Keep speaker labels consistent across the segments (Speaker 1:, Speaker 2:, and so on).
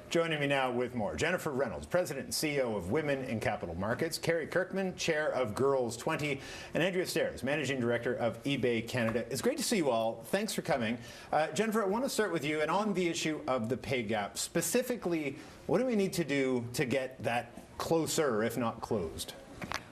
Speaker 1: Joining me now with more, Jennifer Reynolds, President and CEO of Women in Capital Markets, Carrie Kirkman, Chair of Girls 20, and Andrea Stairs, Managing Director of eBay Canada. It's great to see you all. Thanks for coming. Jennifer, I want to start with you, and on the issue of the pay gap, specifically, what do we need to do to get that closer, if not closed?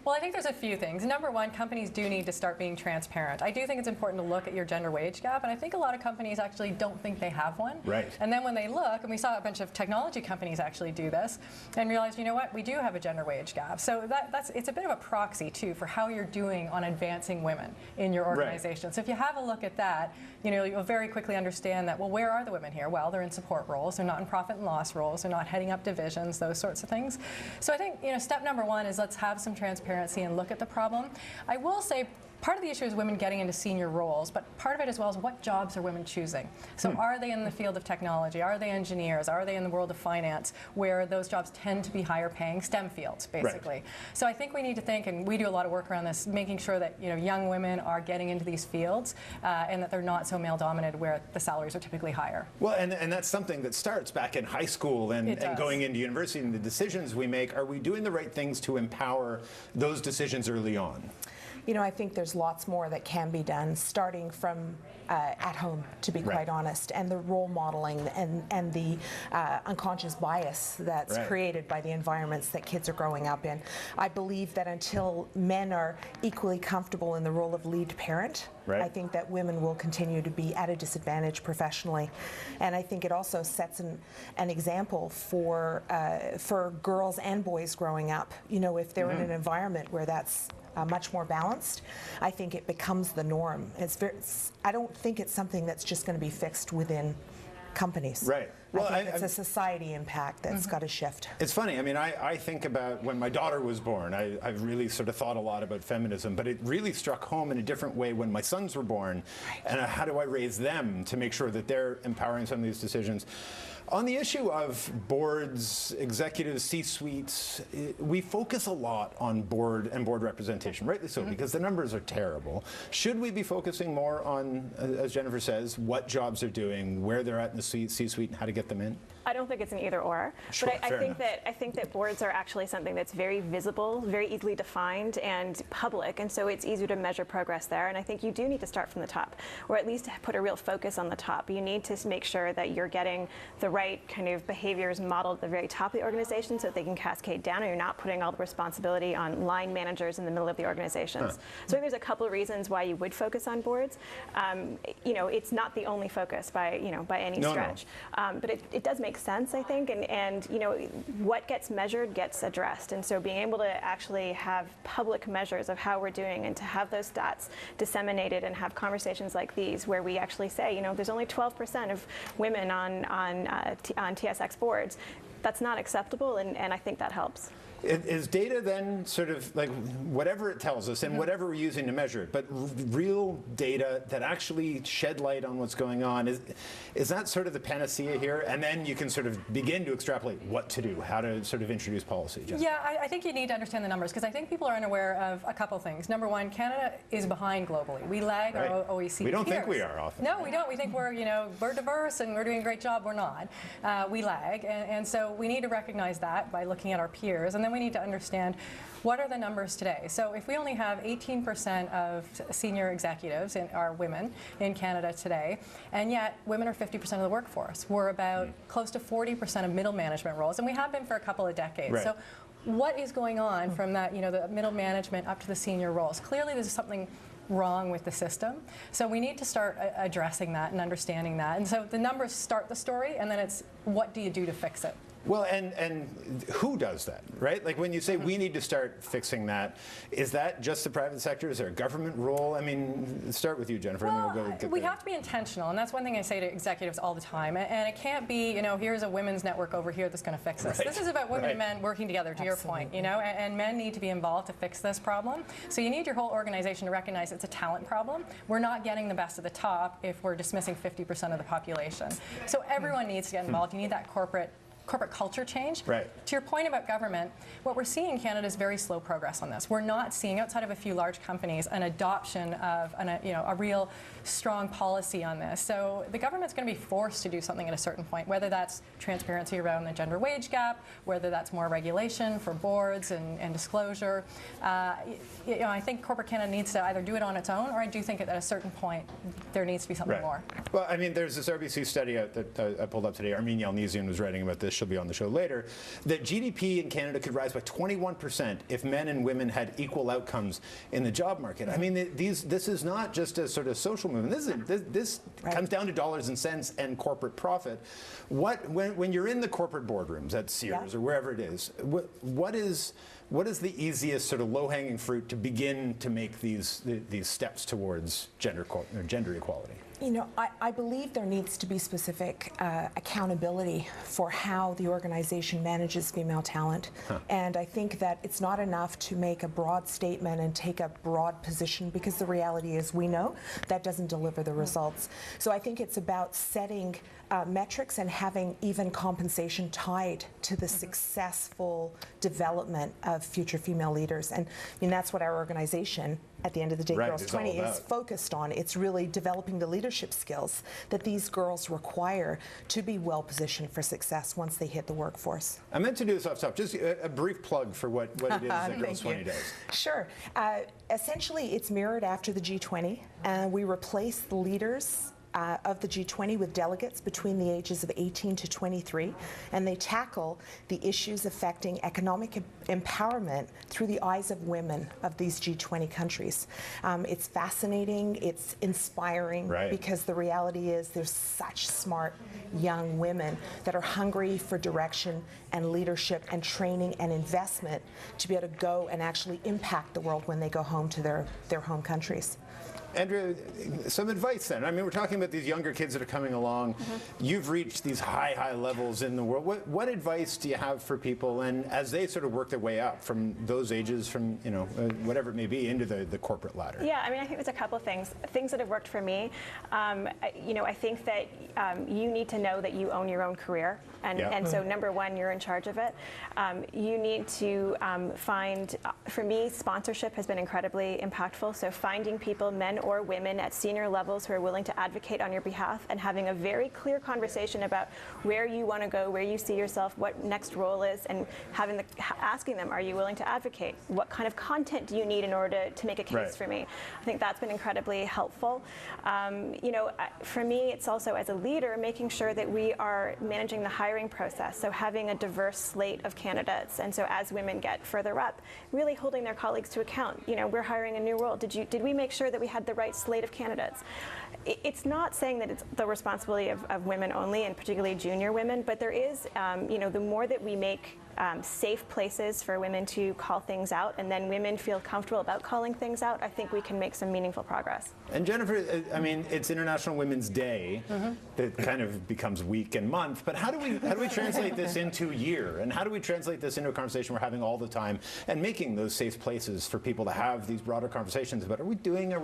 Speaker 2: Well, I think there's a few things. Number one, companies do need to start being transparent. I do think it's important to look at your gender wage gap, and I think a lot of companies actually don't think they have one.
Speaker 1: Right.
Speaker 2: And then when they look, and we saw a bunch of technology companies actually do this, and realize, you know what, we do have a gender wage gap. So it's a bit of a proxy, too, for how you're doing on advancing women in your organization. Right. So if you have a look at that, you'll very quickly understand that, well, where are the women here? Well, they're in support roles. They're not in profit and loss roles. They're not heading up divisions, those sorts of things. So I think, step number one is let's have some transparency and look at the problem. I will say part of the issue is women getting into senior roles, but part of it as well is what jobs are women choosing. So are they in the field of technology? Are they engineers? Are they in the world of finance, where those jobs tend to be higher paying STEM fields, basically? Right. So I think we need to think, and we do a lot of work around this, making sure that young women are getting into these fields and that they're not so male dominated where the salaries are typically higher. Well,
Speaker 1: and that's something that starts back in high school and going into university, and the decisions we make, are we doing the right things to empower those decisions early on?
Speaker 3: I think there's lots more that can be done, starting from at home, to be quite honest, and the role modeling and the unconscious bias that's created by the environments that kids are growing up in. I believe that until men are equally comfortable in the role of lead parent, I think that women will continue to be at a disadvantage professionally. And I think it also sets an example for girls and boys growing up. If they're in an environment where that's much more balanced, I think it becomes the norm. I don't think it's something that's just going to be fixed within companies.
Speaker 1: Right.
Speaker 3: Well, I think it's a society impact that's got to shift.
Speaker 1: It's funny. I mean, I think about when my daughter was born. I really sort of thought a lot about feminism, but it really struck home in a different way when my sons were born. And how do I raise them to make sure that they're empowering some of these decisions? On the issue of boards, executives, C-suites, we focus a lot on board and board representation, rightly so, because the numbers are terrible. Should we be focusing more on, as Jennifer says, what jobs they're doing, where they're at in the C-suite, and how to get them in?
Speaker 4: I don't think it's an either or,
Speaker 1: sure,
Speaker 4: but I think that boards are actually something that's very visible, very easily defined, and public, and so it's easier to measure progress there. And I think you do need to start from the top, or at least put a real focus on the top. You need to make sure that you're getting the right kind of behaviors modeled at the very top of the organization, so that they can cascade down, and you're not putting all the responsibility on line managers in the middle of the organizations. So I think there's a couple of reasons why you would focus on boards. It's not the only focus by any stretch, but it does make sense, I think, and what gets measured gets addressed, and so being able to actually have public measures of how we're doing and to have those stats disseminated and have conversations like these where we actually say, there's only 12% of women on TSX boards. That's not acceptable, and I think that helps.
Speaker 1: Is data then sort of like whatever it tells us and whatever we're using to measure it, but real data that actually shed light on what's going on, is that sort of the panacea here? And then you can sort of begin to extrapolate what to do, how to sort of introduce policy. Jennifer.
Speaker 2: Yeah, I think you need to understand the numbers, because I think people are unaware of a couple things. Number one, Canada is behind globally. We lag our OECD
Speaker 1: We don't
Speaker 2: peers.
Speaker 1: think we are often.
Speaker 2: No, we don't. We think we're diverse and we're doing a great job. We're not. We lag, and so we need to recognize that by looking at our peers, and then we need to understand what are the numbers today. So if we only have 18% of senior executives are women in Canada today, and yet women are 50% of the workforce. We're about close to 40% of middle management roles, and we have been for a couple of decades.
Speaker 1: Right.
Speaker 2: So what is going on from that, the middle management up to the senior roles? Clearly there's something wrong with the system. So we need to start addressing that and understanding that. And so the numbers start the story, and then it's what do you do to fix it?
Speaker 1: Well, and who does that, right? Like when you say we need to start fixing that, is that just the private sector? Is there a government role? I mean, start with you, Jennifer, and then we'll go get
Speaker 2: we have to be intentional, and that's one thing I say to executives all the time. And it can't be, here's a women's network over here that's going to fix this. This is about women and men working together, to your point, and men need to be involved to fix this problem. So you need your whole organization to recognize it's a talent problem. We're not getting the best of the top if we're dismissing 50% of the population. So everyone needs to get involved. You need that corporate corporate culture change.
Speaker 1: Right.
Speaker 2: To your point about government, what we're seeing in Canada is very slow progress on this. We're not seeing, outside of a few large companies, an adoption of a real strong policy on this. So the government's going to be forced to do something at a certain point, whether that's transparency around the gender wage gap, whether that's more regulation for boards and disclosure. I think corporate Canada needs to either do it on its own, or I do think at a certain point there needs to be something more.
Speaker 1: Well, I mean, there's this RBC study out that I pulled up today. Armine Yalnizyan was writing about this. She'll be on the show later. That GDP in Canada could rise by 21% if men and women had equal outcomes in the job market. I mean, this is not just a sort of social movement. This comes down to dollars and cents and corporate profit. When you're in the corporate boardrooms at Sears or wherever it is, what is the easiest sort of low-hanging fruit to begin to make these steps towards gender equality?
Speaker 3: You know, I believe there needs to be specific accountability for how the organization manages female talent. And I think that it's not enough to make a broad statement and take a broad position, because the reality is we know that doesn't deliver the results. So I think it's about setting metrics and having even compensation tied to the successful development of future female leaders. And I mean, that's what our organization, at the end of the day, Girls 20, is focused on. It's really developing the leadership skills that these girls require to be well positioned for success once they hit the workforce.
Speaker 1: I meant to do this off top. Just a brief plug for what it is that Girls 20 does.
Speaker 3: Sure. Essentially, it's mirrored after the G20. We replace the leaders of the G20 with delegates between the ages of 18 to 23, and they tackle the issues affecting economic empowerment through the eyes of women of these G20 countries. It's fascinating, it's inspiring, because the reality is there's such smart young women that are hungry for direction and leadership and training and investment to be able to go and actually impact the world when they go home to their home countries.
Speaker 1: Andrea, some advice then. I mean, we're talking about these younger kids that are coming along. You've reached these high levels in the world. What advice do you have for people, and as they sort of work their way up from those ages, from whatever it may be, into the corporate ladder?
Speaker 4: Yeah, I mean, I think there's a couple things that have worked for me. I think that you need to know that you own your own career, and so number one, you're in charge of it. You need to find, for me, sponsorship has been incredibly impactful. So finding people, men or women at senior levels, who are willing to advocate on your behalf, and having a very clear conversation about where you want to go, where you see yourself, what next role is, and asking them, are you willing to advocate? What kind of content do you need in order to make a case for me? I think that's been incredibly helpful. For me, it's also, as a leader, making sure that we are managing the hiring process, so having a diverse slate of candidates, and so as women get further up, really holding their colleagues to account. We're hiring a new role. Did we make sure that we had the right slate of candidates? It's not saying that it's the responsibility of women only, and particularly junior women, but there is, the more that we make safe places for women to call things out, and then women feel comfortable about calling things out, I think we can make some meaningful progress.
Speaker 1: And Jennifer, I mean, it's International Women's Day that kind of becomes week and month, but how do we translate this into year? And how do we translate this into a conversation we're having all the time, and making those safe places for people to have these broader conversations about, are we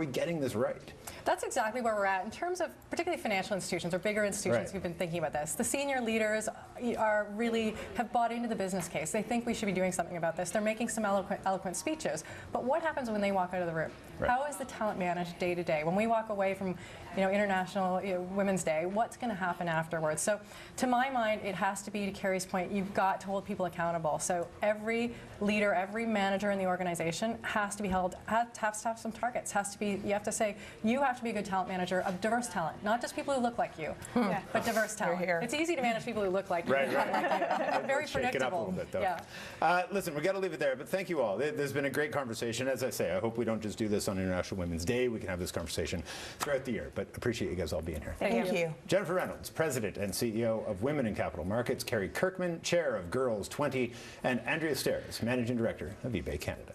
Speaker 1: getting this right?
Speaker 2: That's exactly where we're at in terms of particularly financial institutions or bigger institutions who've been thinking about this. The senior leaders have bought into the business case. They think we should be doing something about this. They're making some eloquent speeches. But what happens when they walk out of the room? How is the talent managed day to day? When we walk away from International Women's Day, what's going to happen afterwards? So to my mind, it has to be, to Carrie's point, you've got to hold people accountable. So every leader, every manager in the organization has to be held, has to have some targets. You have to say, you have to be a good talent manager of diverse talent, not just people who look like you, but diverse talent. It's easy to manage people who look like you. Very predictable.
Speaker 1: It up a little bit, though. Listen, we've got to leave it there, but thank you all. There's been a great conversation. As I say, I hope we don't just do this on International Women's Day. We can have this conversation throughout the year, but appreciate you guys all being here.
Speaker 3: Thank you.
Speaker 1: Jennifer Reynolds, President and CEO of Women in Capital Markets, Carrie Kirkman, Chair of Girls 20, and Andrea Stairs, Managing Director of eBay Canada.